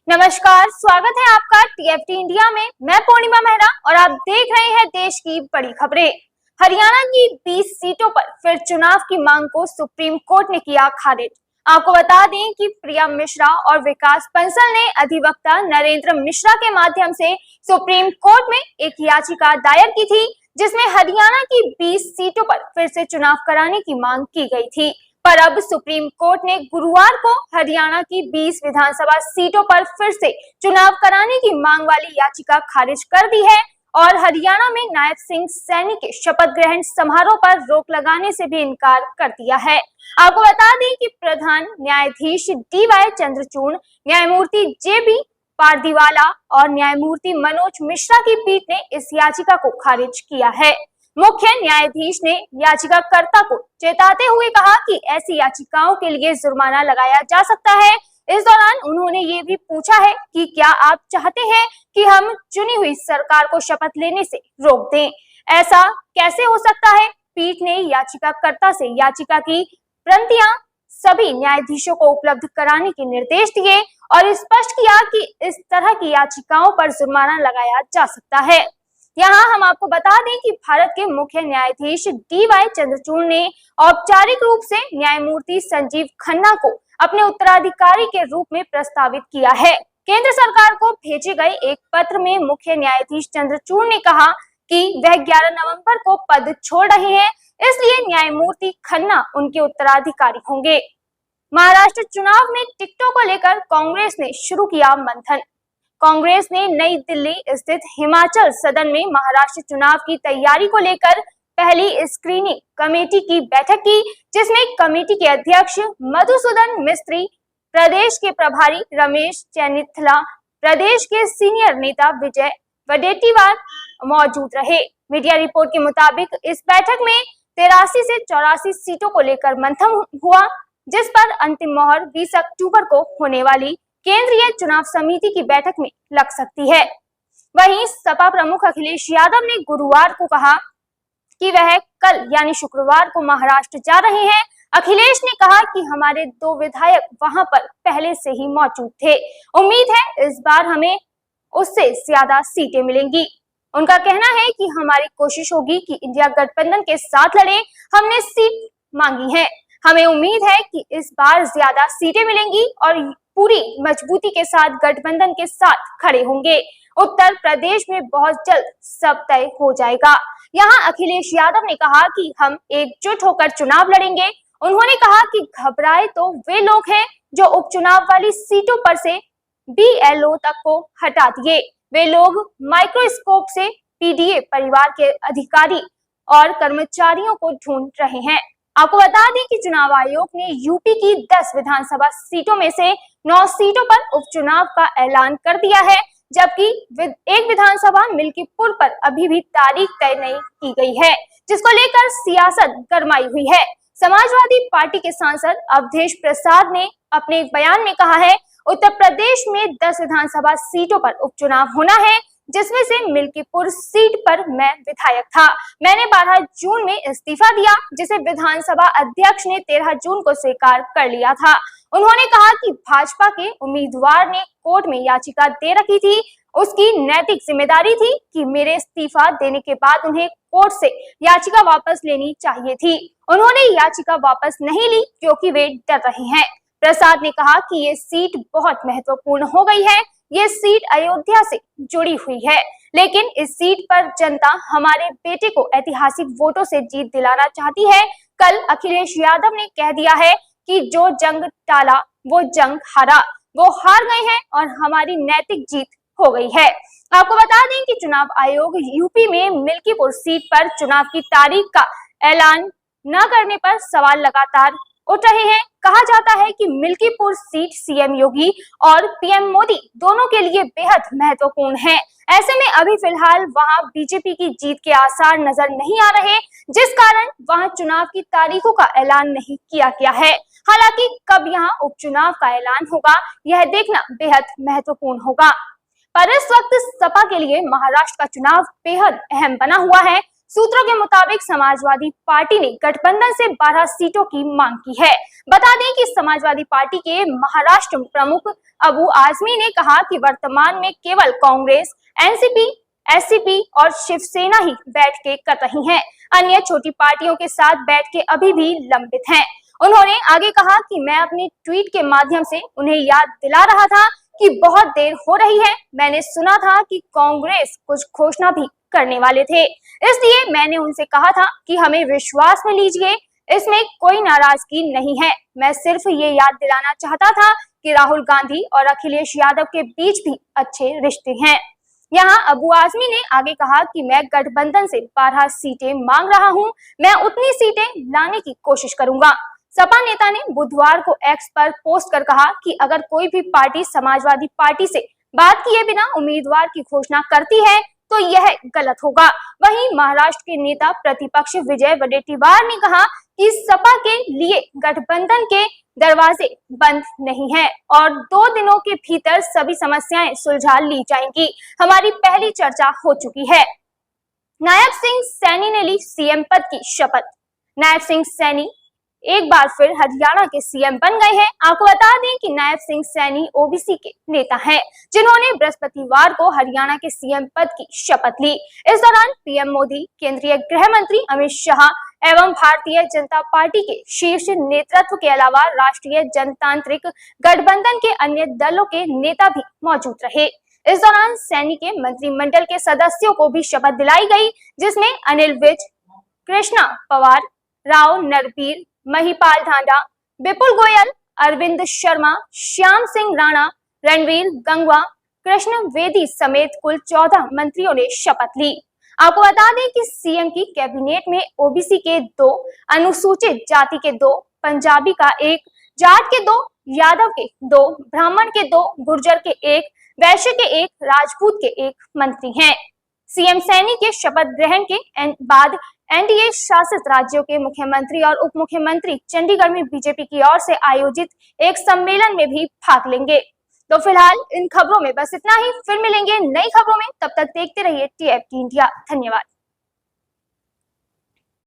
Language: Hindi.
नमस्कार, स्वागत है आपका टीएफटी इंडिया में। मैं पूर्णिमा मेहरा और आप देख रहे हैं देश की बड़ी खबरें। हरियाणा की 20 सीटों पर फिर चुनाव की मांग को सुप्रीम कोर्ट ने किया खारिज। आपको बता दें कि प्रिया मिश्रा और विकास बंसल ने अधिवक्ता नरेंद्र मिश्रा के माध्यम से सुप्रीम कोर्ट में एक याचिका दायर की थी, जिसमें हरियाणा की 20 सीटों पर फिर से चुनाव कराने की मांग की गई थी। पर अब सुप्रीम कोर्ट ने गुरुवार को हरियाणा की 20 विधानसभा सीटों पर फिर से चुनाव कराने की मांग वाली याचिका खारिज कर दी है और हरियाणा में नायब सिंह सैनी के शपथ ग्रहण समारोह पर रोक लगाने से भी इनकार कर दिया है। आपको बता दें कि प्रधान न्यायाधीश DY चंद्रचूड़, न्यायमूर्ति JB पारदीवाला और न्यायमूर्ति मनोज मिश्रा की पीठ ने इस याचिका को खारिज किया है। मुख्य न्यायाधीश ने याचिकाकर्ता को चेताते हुए कहा कि ऐसी याचिकाओं के लिए जुर्माना लगाया जा सकता है। इस दौरान उन्होंने ये भी पूछा है कि क्या आप चाहते हैं कि हम चुनी हुई सरकार को शपथ लेने से रोक दें? ऐसा कैसे हो सकता है? पीठ ने याचिकाकर्ता से याचिका की प्रतियां सभी न्यायाधीशों को उपलब्ध कराने के निर्देश दिए और स्पष्ट किया कि इस तरह की याचिकाओं पर जुर्माना लगाया जा सकता है। यहाँ हम आपको बता दें कि भारत के मुख्य न्यायाधीश DY चंद्रचूड़ ने औपचारिक रूप से न्यायमूर्ति संजीव खन्ना को अपने उत्तराधिकारी के रूप में प्रस्तावित किया है। केंद्र सरकार को भेजे गए एक पत्र में मुख्य न्यायाधीश चंद्रचूड़ ने कहा कि वह 11 नवंबर को पद छोड़ रहे हैं, इसलिए न्यायमूर्ति खन्ना उनके उत्तराधिकारी होंगे। महाराष्ट्र चुनाव में टिकटों को लेकर कांग्रेस ने शुरू किया मंथन। कांग्रेस ने नई दिल्ली स्थित हिमाचल सदन में महाराष्ट्र चुनाव की तैयारी को लेकर पहली स्क्रीनिंग कमेटी की बैठक की, जिसमें कमेटी के अध्यक्ष मधुसूदन मिस्त्री, प्रदेश के प्रभारी रमेश चेन्निथला, प्रदेश के सीनियर नेता विजय वडेट्टीवार मौजूद रहे। मीडिया रिपोर्ट के मुताबिक इस बैठक में 83 से 84 सीटों को लेकर मंथन हुआ, जिस पर अंतिम मोहर 20 अक्टूबर को होने वाली केंद्रीय चुनाव समिति की बैठक में लग सकती है। वहीं सपा प्रमुख अखिलेश यादव ने गुरुवार को कहा कि वह कल यानी शुक्रवार को महाराष्ट्र जा रहे हैं। अखिलेश ने कहा कि हमारे 2 विधायक वहां पर पहले से ही मौजूद थे। उम्मीद है इस बार हमें उससे ज्यादा सीटें मिलेंगी। उनका कहना है कि हमारी कोशिश होगी कि इंडिया गठबंधन के साथ लड़े। हमने सीट मांगी है। हमें उम्मीद है कि इस बार ज्यादा सीटें मिलेंगी और पूरी मजबूती के साथ गठबंधन के साथ खड़े होंगे। उत्तर प्रदेश में बहुत जल्द सब तय हो जाएगा। यहाँ अखिलेश यादव ने कहा कि हम एकजुट होकर चुनाव लड़ेंगे। उन्होंने कहा कि घबराए तो वे लोग हैं जो उपचुनाव वाली सीटों पर से BLO तक को हटा दिए। वे लोग माइक्रोस्कोप से PDA परिवार के अधिकारी और कर्मचारियों को ढूंढ रहे हैं। आपको बता दें कि चुनाव आयोग ने यूपी की 10 विधानसभा सीटों में से 9 सीटों पर उपचुनाव का ऐलान कर दिया है, जबकि एक विधानसभा मिल्कीपुर पर अभी भी तारीख तय नहीं की गई है, जिसको लेकर सियासत गरमाई हुई है। समाजवादी पार्टी के सांसद अवधेश प्रसाद ने अपने एक बयान में कहा है, उत्तर प्रदेश में 10 विधानसभा सीटों पर उपचुनाव होना है, जिसमें से मिल्कीपुर सीट पर मैं विधायक था। मैंने 12 जून में इस्तीफा दिया, जिसे विधानसभा अध्यक्ष ने 13 जून को स्वीकार कर लिया था। उन्होंने कहा कि भाजपा के उम्मीदवार ने कोर्ट में याचिका दे रखी थी। उसकी नैतिक जिम्मेदारी थी कि मेरे इस्तीफा देने के बाद उन्हें कोर्ट से याचिका वापस लेनी चाहिए थी। उन्होंने याचिका वापस नहीं ली क्योंकि वे डर रहे हैं। प्रसाद ने कहा कि ये सीट बहुत महत्वपूर्ण हो गई है। ये सीट अयोध्या से जुड़ी हुई है, लेकिन इस सीट पर जनता हमारे बेटे को ऐतिहासिक वोटों से जीत दिलाना चाहती है। कल अखिलेश यादव ने कह दिया है कि जो जंग टाला वो जंग हारा। वो हार गए हैं और हमारी नैतिक जीत हो गई है। आपको बता दें कि चुनाव आयोग यूपी में मिल्कीपुर सीट पर चुनाव की तारीख का ऐलान न करने पर सवाल लगातार उठ रहे हैं। कहा जाता है कि मिल्कीपुर सीट CM योगी और PM मोदी दोनों के लिए बेहद महत्वपूर्ण है। ऐसे में अभी फिलहाल वहां बीजेपी की जीत के आसार नजर नहीं आ रहे, जिस कारण वहां चुनाव की तारीखों का ऐलान नहीं किया गया है। हालांकि कब यहां उपचुनाव का ऐलान होगा, यह देखना बेहद महत्वपूर्ण होगा। पर इस वक्त सपा के लिए महाराष्ट्र का चुनाव बेहद अहम बना हुआ है। सूत्रों के मुताबिक समाजवादी पार्टी ने गठबंधन से 12 सीटों की मांग की है। बता दें कि समाजवादी पार्टी के महाराष्ट्र प्रमुख अबू आजमी ने कहा कि वर्तमान में केवल कांग्रेस, एनसीपी, एससीपी और शिवसेना ही बैठकें कर रही हैं। अन्य छोटी पार्टियों के साथ बैठकें अभी भी लंबित हैं। उन्होंने आगे कहा कि मैं अपने ट्वीट के माध्यम से उन्हें याद दिला रहा था कि बहुत देर हो रही है। मैंने सुना था कि कांग्रेस कुछ घोषणा भी करने वाले थे, इसलिए मैंने उनसे कहा था कि हमें विश्वास में लीजिए, इसमें कोई नाराजगी नहीं है। मैं सिर्फ ये याद दिलाना चाहता था कि राहुल गांधी और अखिलेश यादव के बीच भी अच्छे रिश्ते हैं। यहाँ अबू आजमी ने आगे कहा कि मैं गठबंधन से 12 सीटें मांग रहा हूँ, मैं उतनी सीटें लाने की कोशिश करूंगा। सपा नेता ने बुधवार को एक्स पर पोस्ट कर कहा कि अगर कोई भी पार्टी समाजवादी पार्टी से बात किए बिना उम्मीदवार की घोषणा करती है तो यह गलत होगा। वहीं महाराष्ट्र के नेता प्रतिपक्ष विजय वडेट्टीवार ने कहा कि सपा के लिए गठबंधन के दरवाजे बंद नहीं है और 2 दिनों के भीतर सभी समस्याएं सुलझा ली जाएंगी। हमारी पहली चर्चा हो चुकी है। नायब सिंह सैनी ने ली सीएम पद की शपथ। नायब सिंह सैनी एक बार फिर हरियाणा के सीएम बन गए हैं। आपको बता दें कि नायब सिंह सैनी ओबीसी के नेता हैं, जिन्होंने बृहस्पतिवार को हरियाणा के सीएम पद की शपथ ली। इस दौरान पीएम मोदी, केंद्रीय गृह मंत्री अमित शाह एवं भारतीय जनता पार्टी के शीर्ष नेतृत्व के अलावा राष्ट्रीय जनतांत्रिक गठबंधन के अन्य दलों के नेता भी मौजूद रहे। इस दौरान सैनी के मंत्रिमंडल के सदस्यों को भी शपथ दिलाई गई, जिसमें अनिल विज, कृष्णा पवार, राव नरबीर, महिपाल ढांडा, विपुल गोयल, अरविंद शर्मा, श्याम सिंह राणा, रणवीर गंगवा, कृष्ण वेदी समेत कुल 14 मंत्रियों ने शपथ ली। आपको बता दें कि सीएम की कैबिनेट में ओबीसी के 2, अनुसूचित जाति के 2, पंजाबी का 1, जाट के 2, यादव के 2, ब्राह्मण के 2, गुर्जर के 1, वैश्य के 1, राजपूत के 1 मंत्री हैं। सीएम सैनी के शपथ ग्रहण के बाद एनडीए शासित राज्यों के मुख्यमंत्री और उप मुख्यमंत्री चंडीगढ़ में बीजेपी की ओर से आयोजित एक सम्मेलन में भी भाग लेंगे। तो फिलहाल इन खबरों में बस इतना ही। फिर मिलेंगे नई खबरों में, तब तक देखते रहिए टीएफटी इंडिया। धन्यवाद।